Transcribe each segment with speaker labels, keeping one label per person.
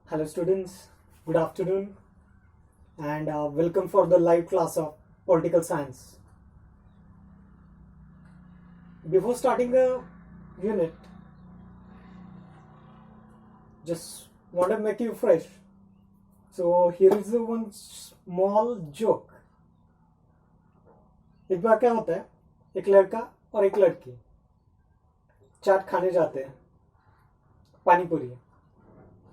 Speaker 1: Hello students, good afternoon and welcome for the live class of political science. Before starting the unit, just want to make you fresh. So here is one small joke. एक बार क्या होता है, एक लड़का और एक लड़की चाट खाने जाते हैं, पानी पूरी।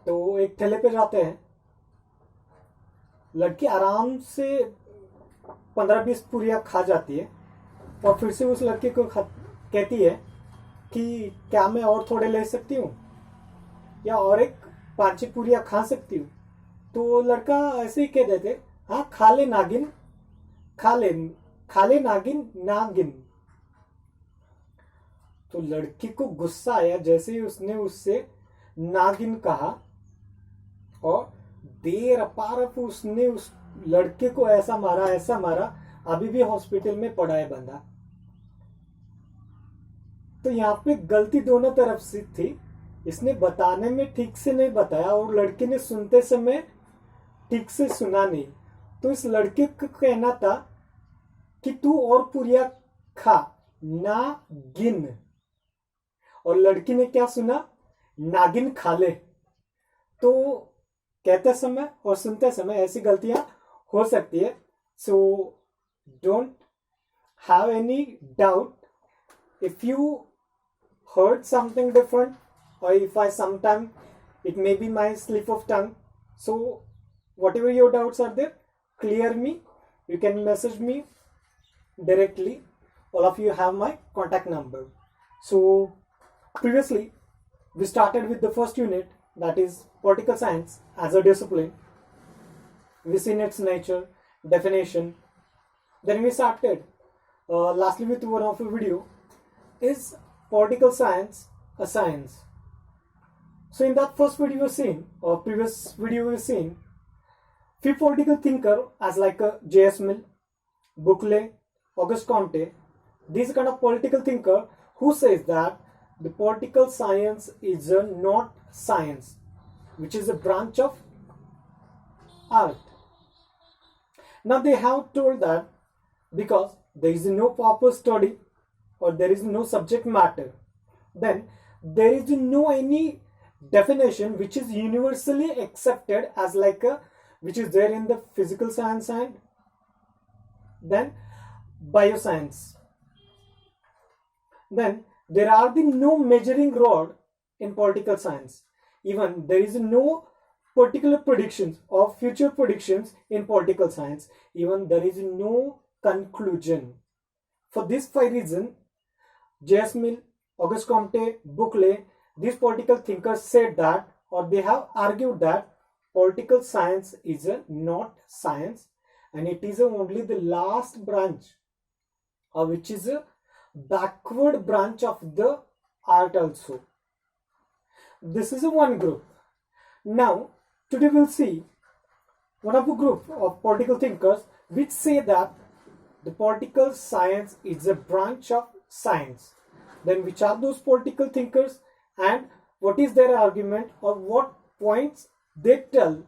Speaker 1: तो एक ठेले पे जाते हैं, लड़की आराम से 15-20 पूरियां खा जाती है और फिर से उस लड़के को कहती है कि क्या मैं और थोड़े ले सकती हूँ या और एक 5 पूरियां खा सकती हूँ। तो लड़का ऐसे ही कह देते, हाँ खा ले नागिन, खा ले नागिन नागिन। तो लड़की को गुस्सा आया जैसे ही उसने उससे नागिन कहा और देर अपार उसने उस लड़के को ऐसा मारा, अभी भी हॉस्पिटल में पड़ा है बंदा। तो यहाँ पे गलती दोनों तरफ से थी, इसने बताने में ठीक से नहीं बताया और लड़के ने सुनते समय ठीक से सुना नहीं। तो इस लड़के को कहना था कि तू और पूरिया खा ना गिन, और लड़की ने क्या सुना, नागिन खा ले। तो कहते समय और सुनते समय ऐसी गलतियां हो सकती है। So don't have any doubt if you heard something different or if I sometime it may be my slip of tongue. So whatever your doubts are there, clear me, you can message me directly. All of you have my contact number. So previously we started with the first unit, that is political science as a discipline. We seen its nature, definition. Then we started lastly with one of a video, is political science a science? So in that first video we've seen, or previous video we've seen, few political thinker as like J.S. Mill, Berkeley, Auguste Comte, these kind of political thinker who says that the political science is not science, which is a branch of art. Now they have told that because there is no proper study or there is no subject matter, then there is no any definition which is universally accepted as like a, which is there in the physical science and then bioscience. Then there are the no measuring rod in political science. Even there is no particular predictions or future predictions in political science. Even there is no conclusion. For this 5 reasons, J.S. Mill, Auguste Comte, Berkeley, these political thinkers said that, or they have argued that political science is not science and it is only the last branch, or which is a backward branch of the art also. This is a one group. Now today we'll see one of a group of political thinkers which say that the political science is a branch of science. Then which are those political thinkers and what is their argument, or what points they tell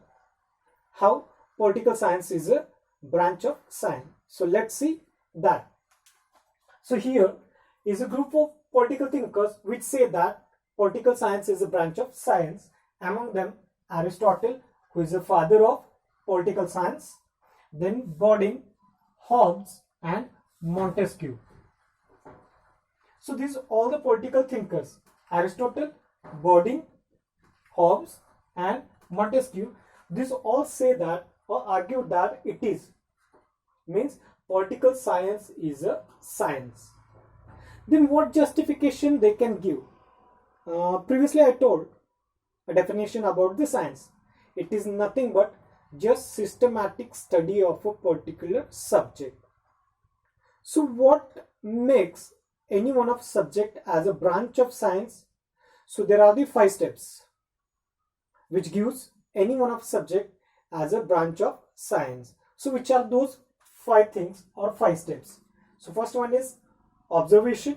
Speaker 1: how political science is a branch of science. So let's see that. So here is a group of political thinkers which say that political science is a branch of science. Among them Aristotle, who is the father of political science, then Bodin, Hobbes and Montesquieu. So these are all the political thinkers, Aristotle, Bodin, Hobbes and Montesquieu. These all say that or argue that it is, means political science is a science. Then what justification they can give? Previously I told a definition about the science. It is nothing but just systematic study of a particular subject. So what makes any one of subject as a branch of science? So there are the 5 steps which gives any one of subject as a branch of science. So which are those 5 things or 5 steps? So first one is observation,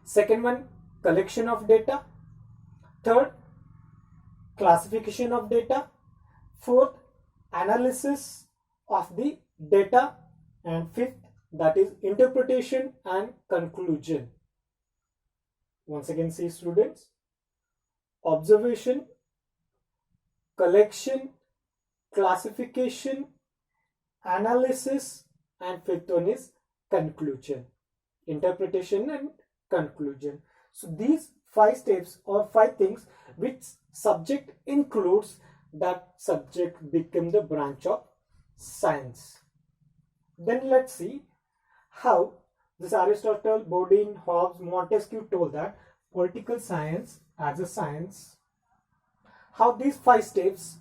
Speaker 1: second one collection of data, third classification of data. Fourth, analysis of the data. And fifth, that is interpretation and conclusion. Once again, see students, observation, collection, classification, analysis, and fifth one is conclusion, interpretation and conclusion. So these 5 steps or 5 things which subject includes, that subject become the branch of science. Then let's see how this Aristotle, Bodin, Hobbes, Montesquieu told that political science as a science, how these 5 steps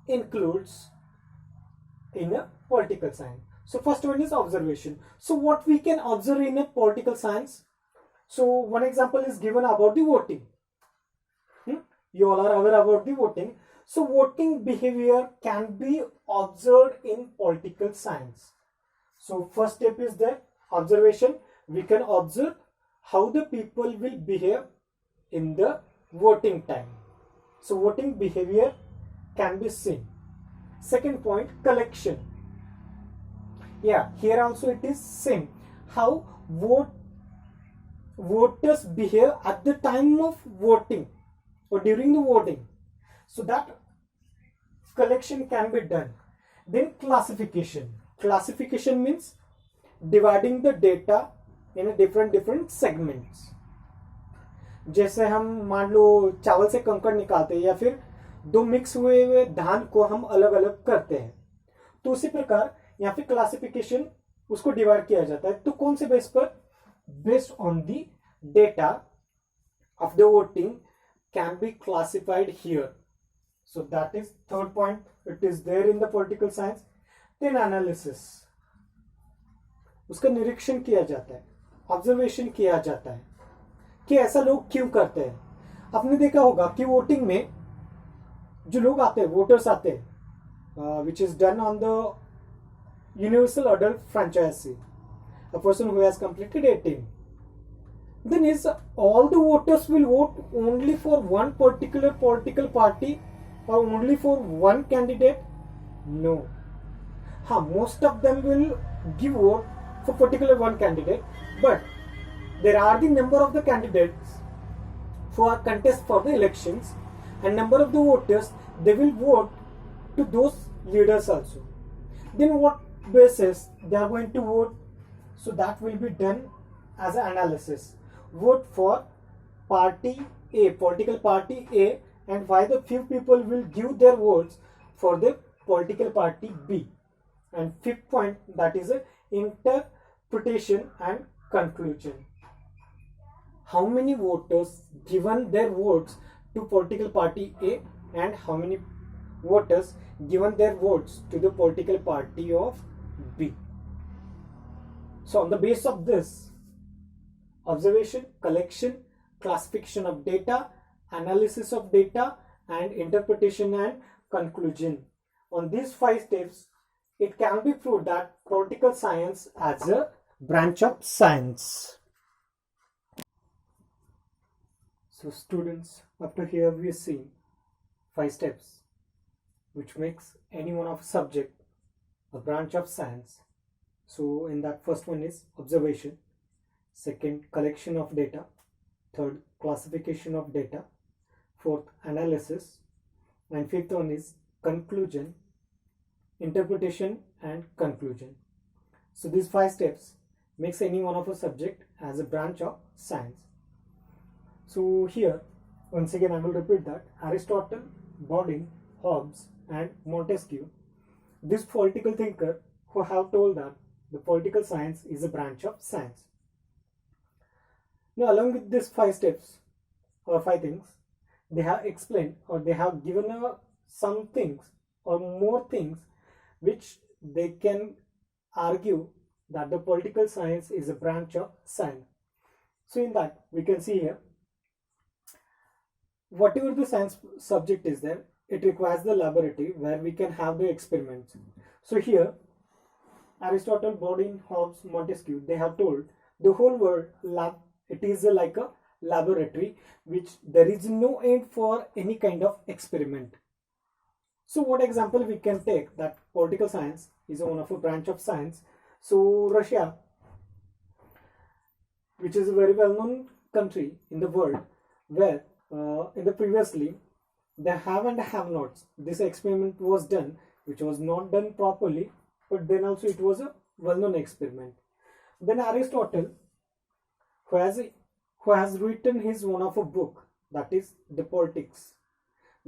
Speaker 1: includes in a political science. So first one is observation. So what we can observe in a political science? So one example is given about the voting. You all are aware about the voting. So voting behavior can be observed in political science. So first step is the observation. We can observe how the people will behave in the voting time. So voting behavior can be seen. Second point, collection. Yeah, here also it is same. How voters behave at the time of voting or during the voting. So that collection can be done. Then classification. Classification means dividing the data in a different segments. जैसे हम मान लो चावल से कंकड़ निकालते हैं या फिर दो मिक्स हुए धान को हम अलग अलग करते हैं, तो उसी प्रकार यहाँ पे क्लासिफिकेशन उसको डिवाइड किया जाता है. तो कौन से बेस पर? Based on the data of the voting can be classified here. So that is third point. It is there in the political science. Then analysis. उसका निरीक्षण किया जाता है, ऑब्जर्वेशन किया जाता है कि ऐसा लोग क्यों करते हैं. आपने देखा होगा कि वोटिंग में जो लोग आते हैं, वोटर्स आते हैं, which is done on the universal adult franchise, a person who has completed 18. Then is all the voters will vote only for one particular political party or only for one candidate? No. Most of them will give vote for particular one candidate, but there are the number of the candidates who are contest for the elections, and number of the voters, they will vote to those leaders also. Then what basis they are going to vote? So that will be done as an analysis. Vote for party A, political party A, and why the few people will give their votes for the political party B. And fifth point, that is a interpretation and conclusion. How many voters given their votes to political party A and how many voters given their votes to the political party of B. So on the basis of this, observation, collection, classification of data, analysis of data, and interpretation and conclusion. On these 5 steps, it can be proved that political science as a branch of science. So students, after here we have seen 5 steps which makes any one of subject a branch of science. So in that, first one is observation, second collection of data, third classification of data, fourth analysis, and fifth one is conclusion, interpretation and conclusion. So these 5 steps makes any one of a subject as a branch of science. So here once again I will repeat that Aristotle, Bodin, Hobbes and Montesquieu, this political thinker who have told that the political science is a branch of science. Now along with these 5 steps or 5 things, they have explained or they have given some things or more things which they can argue that the political science is a branch of science. So in that we can see here, whatever the science subject is there, it requires the laboratory where we can have the experiments. So here Aristotle, Bodin, Hobbes, Montesquieu, they have told the whole world lab, it is like a laboratory, which there is no end for any kind of experiment. So what example we can take that political science is one of a branch of science. So Russia, which is a very well-known country in the world, where in the previously the have and have nots, this experiment was done, which was not done properly, but then also it was a well-known experiment. Then Aristotle, who has written his one of a book, that is the Politics.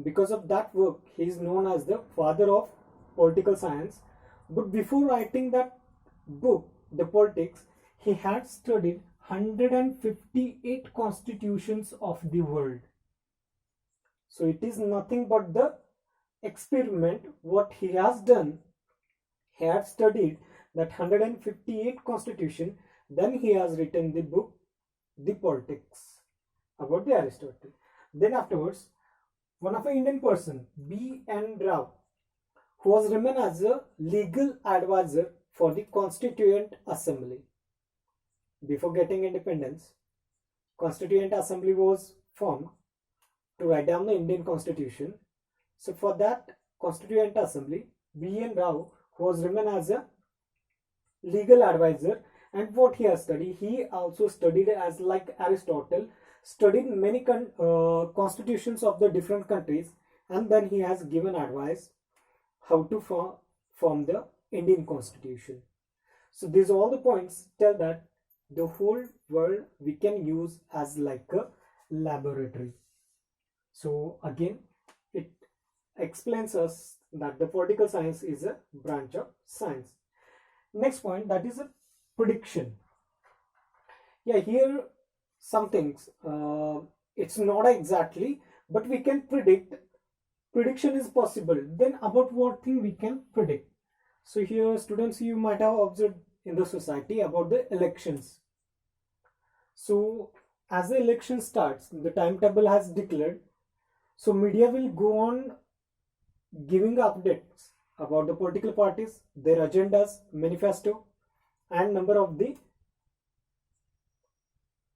Speaker 1: Because of that work, he is known as the father of political science. But before writing that book, the Politics, he had studied 158 constitutions of the world. So it is nothing but the experiment what he has done. He had studied that 158 constitution, then he has written the book The Politics about the Aristotle. Then afterwards, one of an Indian person, B.N. Rao, who was remained as a legal advisor for the Constituent Assembly. Before getting independence, Constituent Assembly was formed to write down the Indian Constitution. So for that Constituent Assembly, B.N. Rao was remained as a legal advisor. And what he has studied, he also studied as like Aristotle, studied many constitutions of the different countries, and then he has given advice how to form the Indian Constitution. So these all the points tell that the whole world we can use as like a laboratory. So again, it explains us that the political science is a branch of science. Next point, that is a prediction. Yeah, here some things, it's not exactly, but we can predict. Prediction is possible. Then about what thing we can predict? So here students, you might have observed in the society about the elections. So as the election starts, the timetable has declared, so media will go on giving updates about the political parties, their agendas, manifesto, and number of the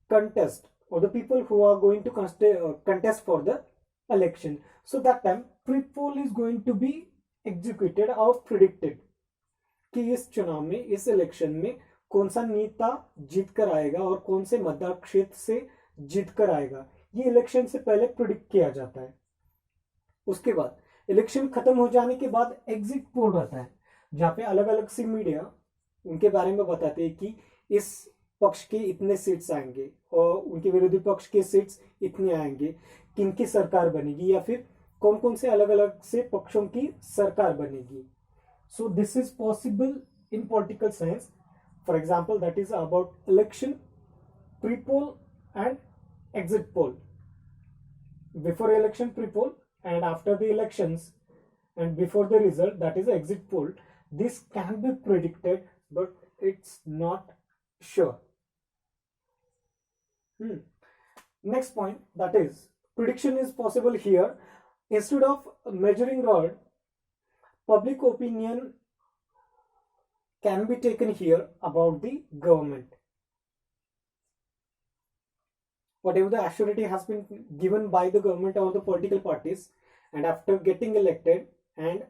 Speaker 1: contest or the people who are going to contest for the election. So that time pre-poll is going to be executed or predicted कि इस चुनाव में, इस election में कौन सा नेता जीत कर आएगा और कौन से मतदार क्षेत्र से जीत कर आएगा, ये इलेक्शन से पहले प्रिडिक्ट किया जाता है. उसके बाद इलेक्शन खत्म हो जाने के बाद एग्जिट पोल रहता है, जहाँ पे अलग अलग सी मीडिया उनके बारे में बताते हैं कि इस पक्ष के इतने सीट्स आएंगे और उनके विरोधी पक्ष के सीट्स इतने आएंगे, किनकी सरकार बनेगी या फिर कौन कौन से अलग अलग से पक्षों की सरकार बनेगी. So this is possible in political science. For example, that is about election, pre-poll and exit poll. Before election pre-poll and after the elections and before the result, that is exit poll. This can be predicted, but it's not sure. Next point, that is prediction is possible here. Instead of measuring rod, public opinion can be taken here about the government. Whatever the assurity has been given by the government or the political parties, and after getting elected and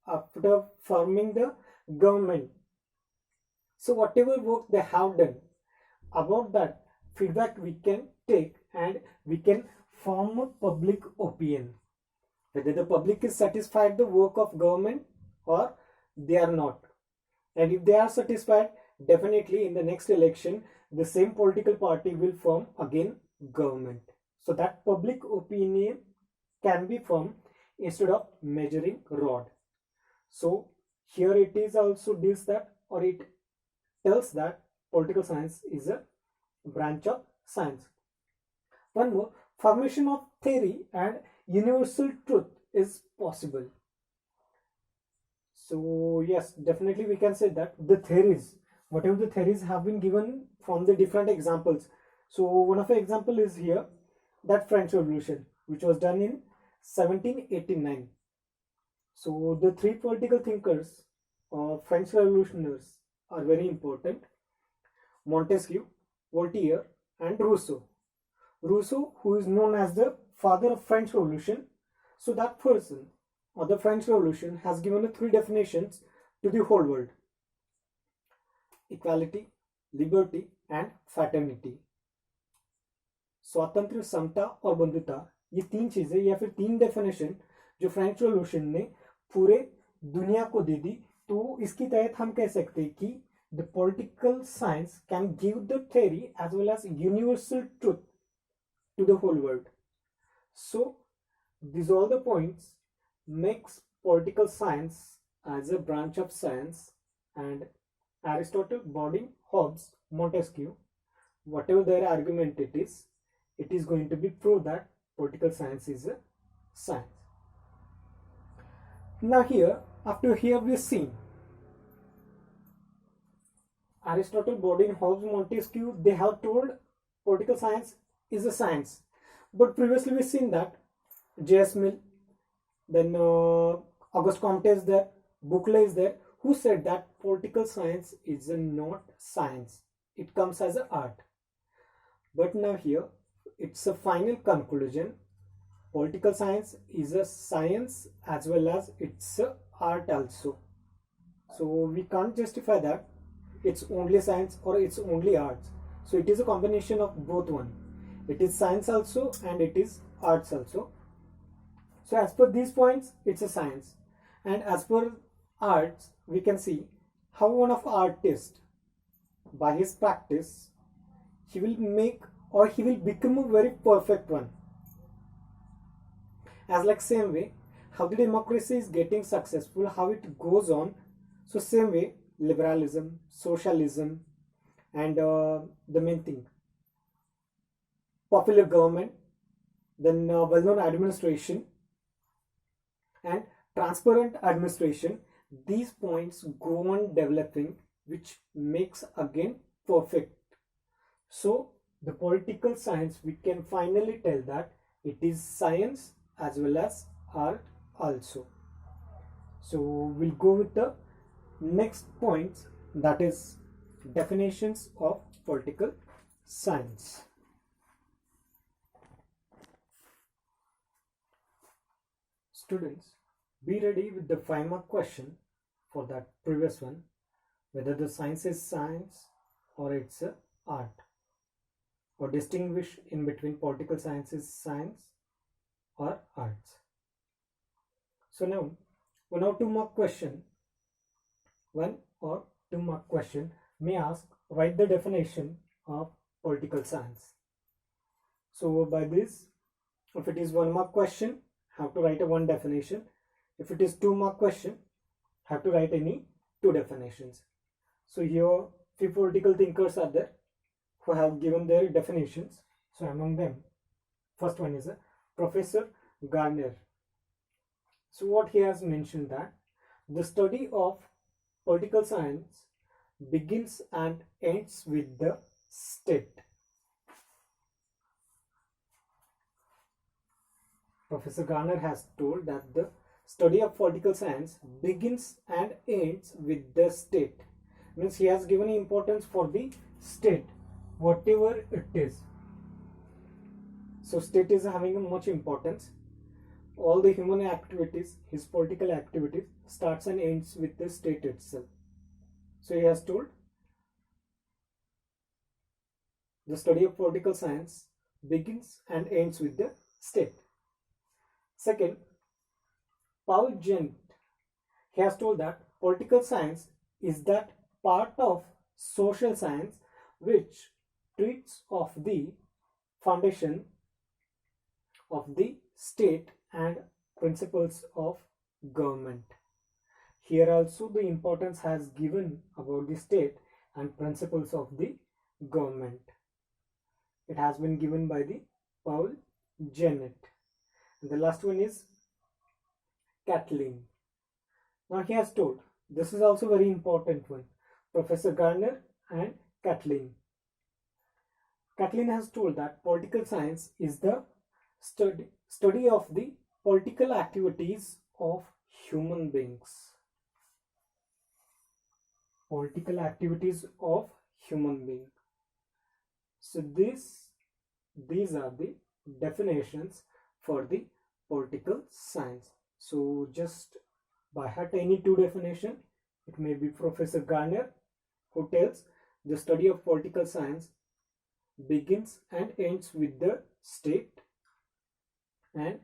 Speaker 1: after forming the government, so whatever work they have done, about that feedback we can take and we can form a public opinion, whether the public is satisfied the work of government or they are not. And if they are satisfied, definitely in the next election the same political party will form again government. So that public opinion can be formed instead of measuring rod. So here it is also this that, or it tells that political science is a branch of science. One more, formation of theory and universal truth is possible. So yes, definitely we can say that the theories, whatever the theories have been given from the different examples. So one of the example is here, that French Revolution, which was done in 1789. So the three political thinkers or French revolutionaries are very important: Montesquieu, Voltaire and Rousseau. Rousseau, who is known as the father of French Revolution, so that person or the French Revolution has given three definitions to the whole world: equality, liberty and fraternity. स्वातंत्र, समता और बंधुता, ये तीन चीजें या फिर तीन definition जो फ्रेंच रेवोल्यूशन ने पूरे दुनिया को दे दी, तो इसकी तहत हम कह सकते हैं कि the political science can give the theory as well as universal truth to the whole world. So these all the points makes political science as a branch of science, and Aristotle, Bodin, Hobbes, Montesquieu, whatever their argument it is going to be proved that political science is a science. Now here we've seen Aristotle, Bodin, Hobbes, Montesquieu, they have told political science is a science. But previously we've seen that J.S. Mill, then Auguste Comte is there, Buckley is there, who said that political science is not science. It comes as an art. But now here, it's a final conclusion. Political science is a science as well as it's a art also. So we can't justify that it's only science or it's only arts. So it is a combination of both one. It is science also and it is arts also. So as per these points, it's a science. And as per arts, we can see how one of artist, by his practice, he will make or he will become a very perfect one. As like same way, how the democracy is getting successful, how it goes on. So same way, liberalism, socialism, and the main thing, popular government, then well-known administration and transparent administration, these points go on developing, which makes again perfect. So the political science, we can finally tell that it is science as well as art also. So we'll go with the next points, that is definitions of political science. Students, be ready with the 5-mark question for that previous one, whether the science is science or it's a art, or distinguish in between political science is science or arts. So now 1 or 2-mark question, 1 or 2-mark question may ask, write the definition of political science. So by this, if it is 1-mark question, have to write a 1 definition. If it is 2-mark question, have to write any 2 definitions. So here few political thinkers are there who have given their definitions. So among them, first one is a Professor Garner. So what he has mentioned, that the study of political science begins and ends with the state. Professor Garner has told that the study of political science begins and ends with the state. Means he has given importance for the state, whatever it is. So state is having much importance. All the human activities, his political activities, starts and ends with the state itself. So he has told the study of political science begins and ends with the state. Second, Paul Gent, he has told that political science is that part of social science which treats of the foundation of the state and principles of government. Here also the importance has given about the state and principles of the government. It has been given by the Paul Janet. The last one is Kathleen. Now he has told, this is also very important one, Professor Garner and Kathleen. Kathleen has told that political science is the study of the political activities of human beings. Political activities of human beings. So these are the definitions for the political science. So just by heart any two definition. It may be Professor Garner, who tells the study of political science begins and ends with the state, and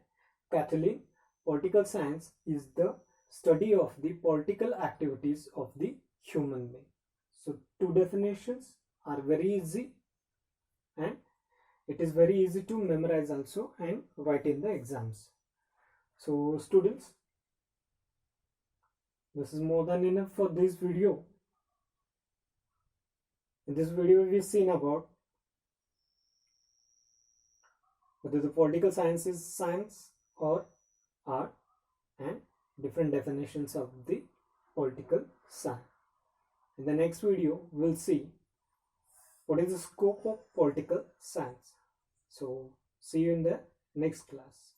Speaker 1: Kathleen, political science is the study of the political activities of the human being. So two definitions are very easy, and it is very easy to memorize also and write in the exams. So students, this is more than enough for this video. In this video we've seen about whether the political science is science or art and different definitions of the political science. In the next video we'll see what is the scope of political science. So see you in the next class.